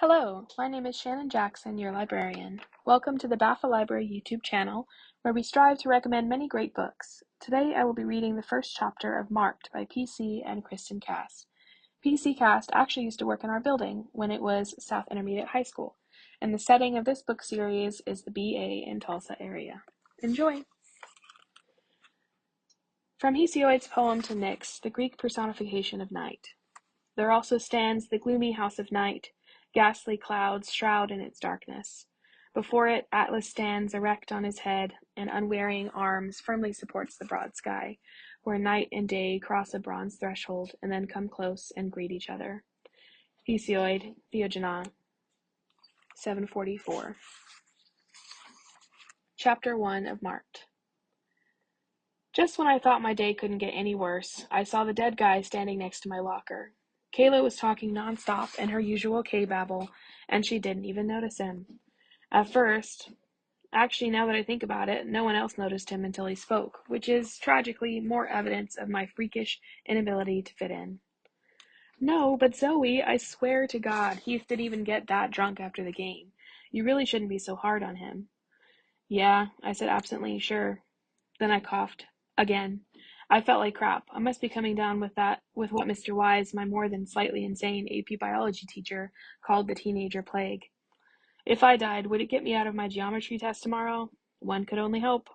Hello, my name is Shannon Jackson, your librarian. Welcome to the BAFA Library YouTube channel, where we strive to recommend many great books. Today I will be reading the first chapter of Marked by PC and Kristin Cast. PC Cast actually used to work in our building when it was South Intermediate High School, and the setting of this book series is the BA in Tulsa area. Enjoy! From Hesiod's poem to Nyx, the Greek personification of night. There also stands the gloomy house of night, ghastly clouds shroud in its darkness. Before it, Atlas stands erect on his head, and unwearying arms firmly supports the broad sky, where night and day cross a bronze threshold and then come close and greet each other. Hesiod, Theogony, 744. Chapter 1 of Marked. Just when I thought my day couldn't get any worse, I saw the dead guy standing next to my locker. Kayla was talking nonstop in her usual K-babble, and she didn't even notice him. At first, actually now that I think about it, no one else noticed him until he spoke, which is, tragically, more evidence of my freakish inability to fit in. No, but Zoe, I swear to God, Heath didn't even get that drunk after the game. You really shouldn't be so hard on him. Yeah, I said absently, sure. Then I coughed. Again. I felt like crap. I must be coming down with what Mr. Wise, my more than slightly insane AP biology teacher, called the teenager plague. If I died, would it get me out of my geometry test tomorrow? One could only hope.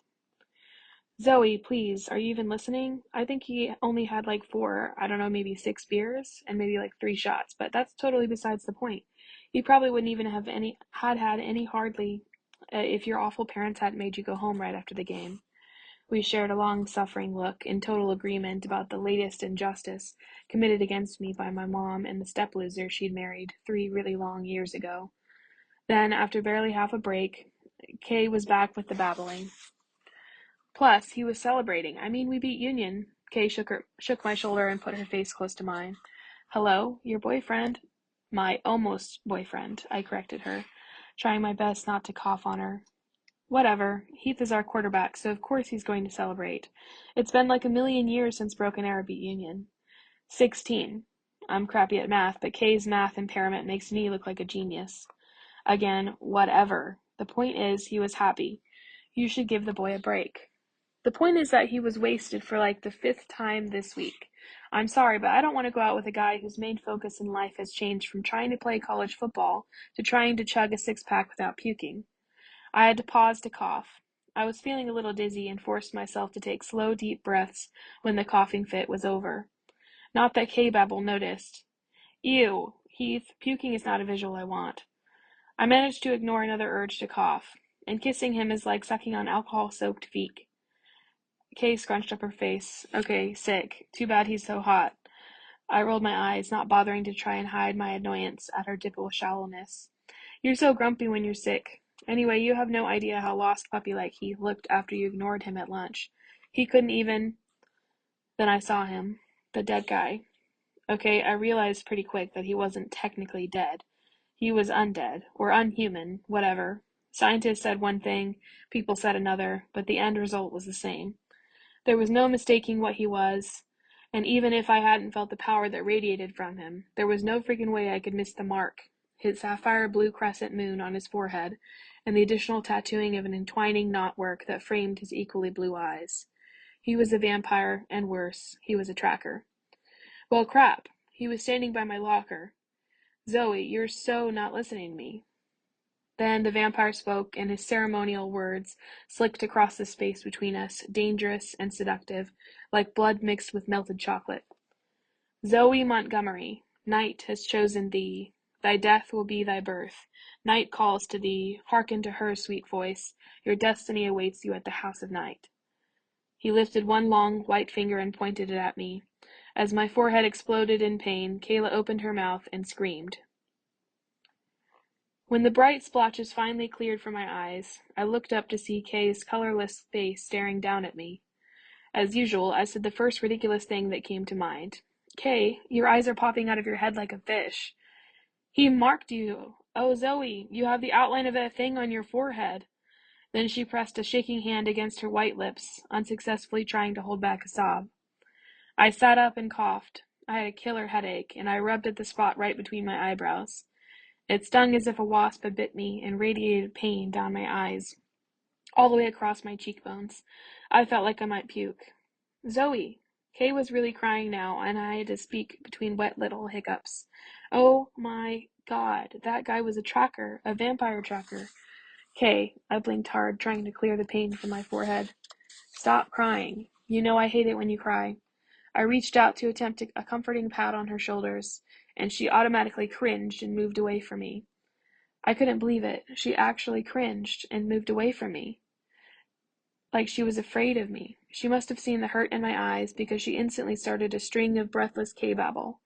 Zoe, please, are you even listening? I think he only had like 4, I don't know, maybe 6 beers, and maybe like 3 shots, but that's totally besides the point. He probably wouldn't even have had any hardly, if your awful parents hadn't made you go home right after the game. We shared a long-suffering look, in total agreement about the latest injustice committed against me by my mom and the step-loser she'd married 3 really long years ago. Then, after barely half a break, Kay was back with the babbling. Plus, he was celebrating. I mean, we beat Union. Kay shook my shoulder and put her face close to mine. Hello, your boyfriend? My almost boyfriend, I corrected her, trying my best not to cough on her. Whatever. Heath is our quarterback, so of course he's going to celebrate. It's been like a million years since Broken Arrow beat Union. 16. I'm crappy at math, but Kay's math impairment makes me look like a genius. Again, whatever. The point is, he was happy. You should give the boy a break. The point is that he was wasted for like the 5th time this week. I'm sorry, but I don't want to go out with a guy whose main focus in life has changed from trying to play college football to trying to chug a 6-pack without puking. I had to pause to cough. I was feeling a little dizzy and forced myself to take slow, deep breaths when the coughing fit was over. Not that K-babble noticed. Ew, Heath, puking is not a visual I want. I managed to ignore another urge to cough, and kissing him is like sucking on alcohol-soaked feet. Kay scrunched up her face. Okay, sick. Too bad he's so hot. I rolled my eyes, not bothering to try and hide my annoyance at her dipple shallowness. You're so grumpy when you're sick. Anyway, you have no idea how lost puppy-like he looked after you ignored him at lunch. He couldn't even... Then I saw him. The dead guy. Okay, I realized pretty quick that he wasn't technically dead. He was undead, or unhuman, whatever. Scientists said one thing, people said another, but the end result was the same. There was no mistaking what he was, and even if I hadn't felt the power that radiated from him, there was no freaking way I could miss the mark. His sapphire blue crescent moon on his forehead, and the additional tattooing of an entwining knotwork that framed his equally blue eyes. He was a vampire, and worse, he was a tracker. Well, crap. He was standing by my locker. Zoe, you're so not listening to me. Then the vampire spoke, and his ceremonial words slicked across the space between us, dangerous and seductive, like blood mixed with melted chocolate. Zoe Montgomery, night has chosen thee. Thy death will be thy birth. Night calls to thee. Hearken to her sweet voice. Your destiny awaits you at the house of night. He lifted one long, white finger and pointed it at me. As my forehead exploded in pain, Kayla opened her mouth and screamed. When the bright splotches finally cleared from my eyes, I looked up to see Kay's colorless face staring down at me. As usual, I said the first ridiculous thing that came to mind. Kay, your eyes are popping out of your head like a fish. He marked you. Oh, Zoe, you have the outline of that thing on your forehead. Then she pressed a shaking hand against her white lips, unsuccessfully trying to hold back a sob. I sat up and coughed. I had a killer headache, and I rubbed at the spot right between my eyebrows. It stung as if a wasp had bit me and radiated pain down my eyes, all the way across my cheekbones. I felt like I might puke. Zoe! Kay was really crying now, and I had to speak between wet little hiccups. Oh my God, that guy was a tracker, a vampire tracker. Kay, I blinked hard, trying to clear the pain from my forehead. Stop crying. You know I hate it when you cry. I reached out to attempt a comforting pat on her shoulders, and she automatically cringed and moved away from me. I couldn't believe it. She actually cringed and moved away from me. Like she was afraid of me. She must have seen the hurt in my eyes because she instantly started a string of breathless K-babble.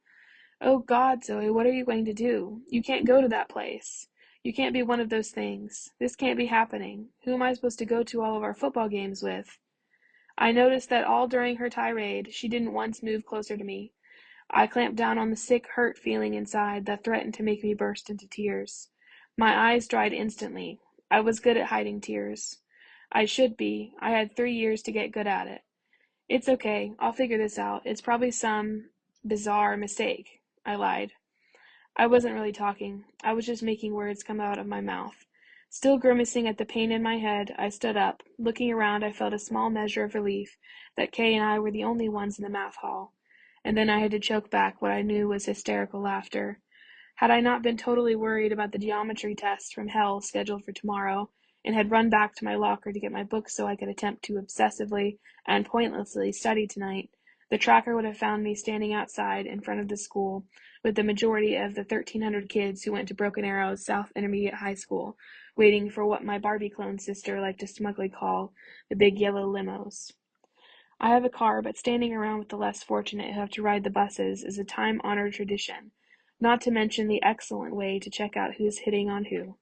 Oh God, Zoe, what are you going to do? You can't go to that place. You can't be one of those things. This can't be happening. Who am I supposed to go to all of our football games with? I noticed that all during her tirade, she didn't once move closer to me. I clamped down on the sick, hurt feeling inside that threatened to make me burst into tears. My eyes dried instantly. I was good at hiding tears. I should be. I had 3 years to get good at it. It's okay. I'll figure this out. It's probably some bizarre mistake. I lied. I wasn't really talking. I was just making words come out of my mouth. Still grimacing at the pain in my head, I stood up. Looking around, I felt a small measure of relief that Kay and I were the only ones in the math hall. And then I had to choke back what I knew was hysterical laughter. Had I not been totally worried about the geometry test from hell scheduled for tomorrow, and had run back to my locker to get my books so I could attempt to obsessively and pointlessly study tonight, the tracker would have found me standing outside in front of the school with the majority of the 1,300 kids who went to Broken Arrow's South Intermediate High School, waiting for what my Barbie clone sister liked to smugly call the big yellow limos. I have a car, but standing around with the less fortunate who have to ride the buses is a time-honored tradition, not to mention the excellent way to check out who's hitting on who.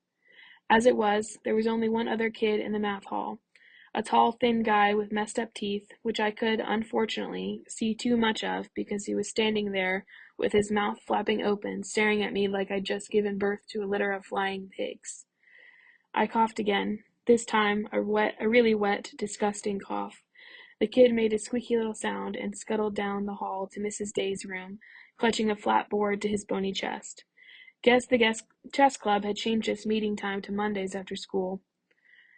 As it was, there was only one other kid in the math hall, a tall, thin guy with messed up teeth, which I could, unfortunately, see too much of because he was standing there with his mouth flapping open, staring at me like I'd just given birth to a litter of flying pigs. I coughed again, this time a really wet, disgusting cough. The kid made a squeaky little sound and scuttled down the hall to Mrs. Day's room, clutching a flat board to his bony chest. Guess the chess club had changed its meeting time to Mondays after school.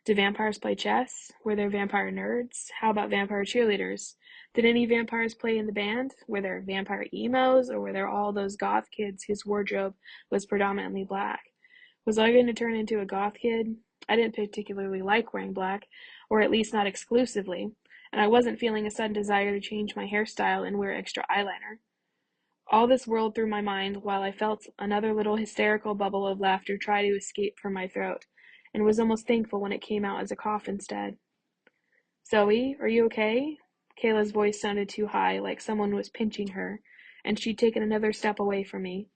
Did vampires play chess? Were there vampire nerds? How about vampire cheerleaders? Did any vampires play in the band? Were there vampire emos, or were there all those goth kids whose wardrobe was predominantly black? Was I going to turn into a goth kid? I didn't particularly like wearing black, or at least not exclusively, and I wasn't feeling a sudden desire to change my hairstyle and wear extra eyeliner. All this whirled through my mind while I felt another little hysterical bubble of laughter try to escape from my throat, and was almost thankful when it came out as a cough instead. Zoe, are you okay? Kayla's voice sounded too high, like someone was pinching her, and she'd taken another step away from me.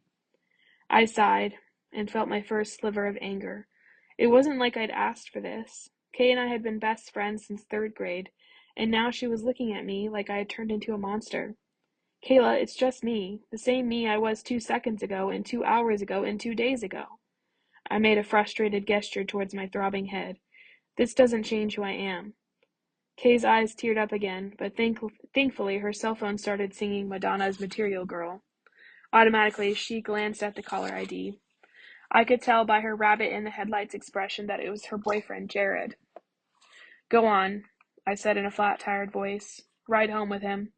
I sighed, and felt my first sliver of anger. It wasn't like I'd asked for this. Kay and I had been best friends since 3rd grade, and now she was looking at me like I had turned into a monster. Kayla, it's just me, the same me I was 2 seconds ago, and 2 hours ago, and 2 days ago. I made a frustrated gesture towards my throbbing head. This doesn't change who I am. Kay's eyes teared up again, but thankfully her cell phone started singing Madonna's Material Girl. Automatically, she glanced at the caller ID. I could tell by her rabbit in the headlights expression that it was her boyfriend, Jared. Go on, I said in a flat, tired voice. Ride home with him.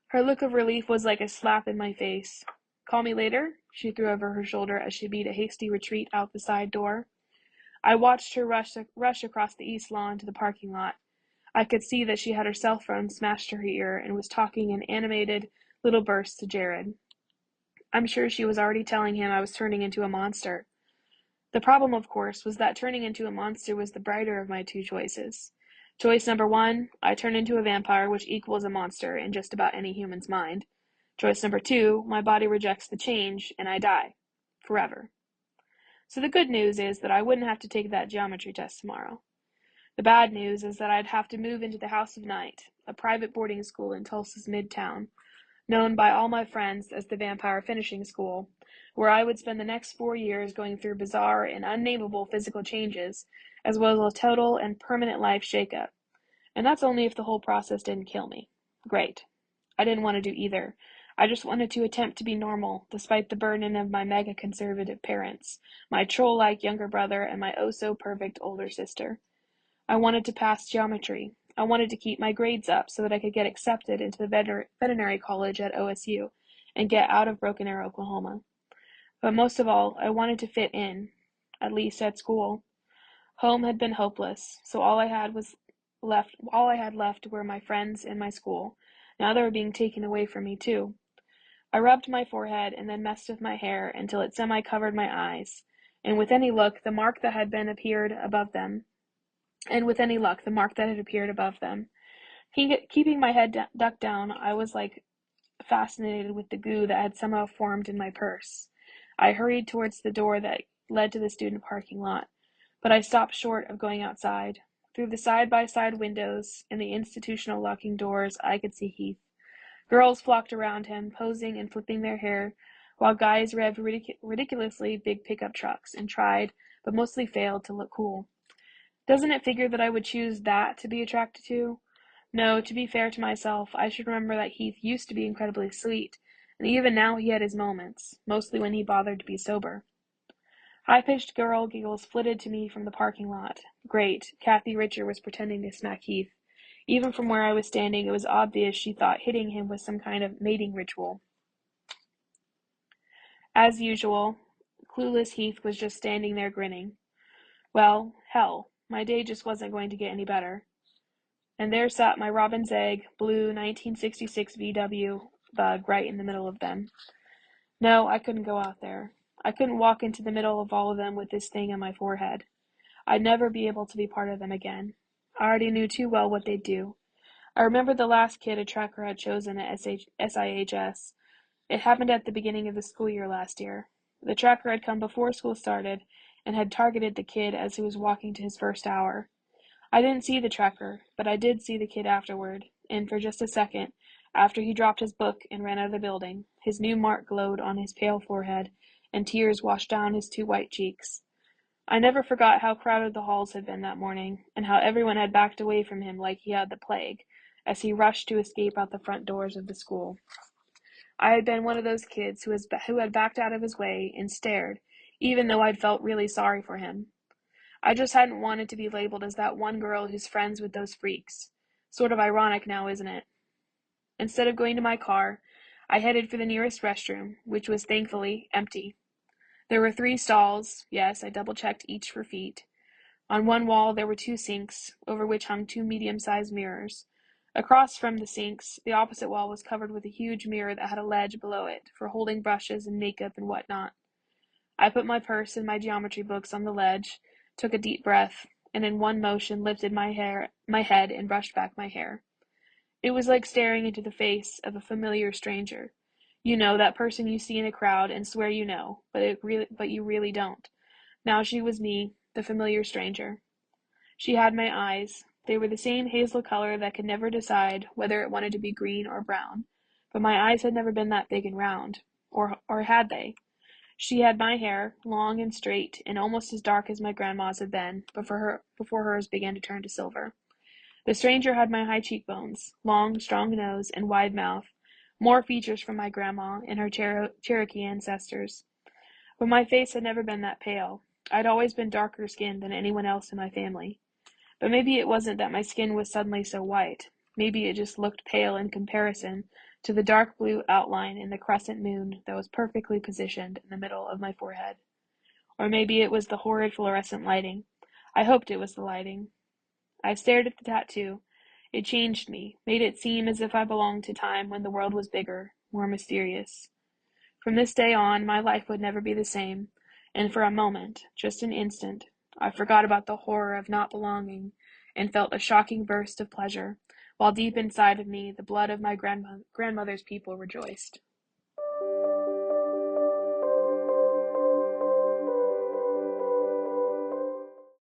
Her look of relief was like a slap in my face. Call me later? She threw over her shoulder as she beat a hasty retreat out the side door. I watched her rush across the east lawn to the parking lot. I could see that she had her cell phone smashed to her ear and was talking in animated little bursts to Jared. I'm sure she was already telling him I was turning into a monster. The problem, of course, was that turning into a monster was the brighter of my two choices. Choice number 1, I turn into a vampire, which equals a monster in just about any human's mind. Choice number 2, my body rejects the change, and I die. Forever. So the good news is that I wouldn't have to take that geometry test tomorrow. The bad news is that I'd have to move into the House of Night, a private boarding school in Tulsa's midtown, known by all my friends as the Vampire Finishing School, where I would spend the next 4 years going through bizarre and unnameable physical changes, as well as a total and permanent life shakeup. And that's only if the whole process didn't kill me. Great. I didn't want to do either. I just wanted to attempt to be normal, despite the burden of my mega-conservative parents, my troll-like younger brother, and my oh-so-perfect older sister. I wanted to pass geometry. I wanted to keep my grades up so that I could get accepted into the veterinary college at OSU and get out of Broken Arrow, Oklahoma. But most of all, I wanted to fit in, at least at school. Home had been hopeless, so all I had left were my friends and my school. Now they were being taken away from me too. I rubbed my forehead and then messed with my hair until it semi-covered my eyes, and with any luck, the mark that had appeared above them. Keeping my head ducked down, I was like fascinated with the goo that had somehow formed in my purse. I hurried towards the door that led to the student parking lot, but I stopped short of going outside. Through the side-by-side windows and the institutional locking doors, I could see Heath. Girls flocked around him, posing and flipping their hair, while guys revved ridiculously big pickup trucks and tried, but mostly failed, to look cool. Doesn't it figure that I would choose that to be attracted to? No, to be fair to myself, I should remember that Heath used to be incredibly sweet, and even now he had his moments, mostly when he bothered to be sober. High-pitched girl giggles flitted to me from the parking lot. Great, Kathy Richer was pretending to smack Heath. Even from where I was standing, it was obvious she thought hitting him was some kind of mating ritual. As usual, clueless Heath was just standing there grinning. Well, hell, my day just wasn't going to get any better. And there sat my robin's egg, blue 1966 VW bug right in the middle of them. No, I couldn't go out there. I couldn't walk into the middle of all of them with this thing on my forehead. I'd never be able to be part of them again. I already knew too well what they'd do. I remember the last kid a tracker had chosen at SIHS. It happened at the beginning of the school year last year. The tracker had come before school started and had targeted the kid as he was walking to his first hour. I didn't see the tracker, but I did see the kid afterward, and for just a second, after he dropped his book and ran out of the building, his new mark glowed on his pale forehead, and tears washed down his two white cheeks. I never forgot how crowded the halls had been that morning, and how everyone had backed away from him like he had the plague, as he rushed to escape out the front doors of the school. I had been one of those kids who had backed out of his way and stared, even though I'd felt really sorry for him. I just hadn't wanted to be labeled as that one girl who's friends with those freaks. Sort of ironic now, isn't it? Instead of going to my car, I headed for the nearest restroom, which was thankfully empty. There were 3 stalls. Yes, I double-checked each for feet. On one wall there were 2 sinks, over which hung 2 medium-sized mirrors. Across from the sinks, the opposite wall was covered with a huge mirror that had a ledge below it for holding brushes and makeup and whatnot. I put my purse and my geometry books on the ledge, took a deep breath, and in one motion lifted my head and brushed back my hair. It was like staring into the face of a familiar stranger. You know, that person you see in a crowd and swear you know, but you really don't. Now she was me, the familiar stranger. She had my eyes. They were the same hazel color that could never decide whether it wanted to be green or brown. But my eyes had never been that big and round. Or had they? She had my hair, long and straight, and almost as dark as my grandma's had been, before hers began to turn to silver. The stranger had my high cheekbones, long, strong nose, and wide mouth, more features from my grandma and her Cherokee ancestors. But my face had never been that pale. I'd always been darker skinned than anyone else in my family. But maybe it wasn't that my skin was suddenly so white. Maybe it just looked pale in comparison to the dark blue outline in the crescent moon that was perfectly positioned in the middle of my forehead. Or maybe it was the horrid fluorescent lighting. I hoped it was the lighting. I stared at the tattoo. It changed me, made it seem as if I belonged to time when the world was bigger, more mysterious. From this day on, my life would never be the same, and for a moment, just an instant, I forgot about the horror of not belonging, and felt a shocking burst of pleasure, while deep inside of me the blood of my grandmother's people rejoiced.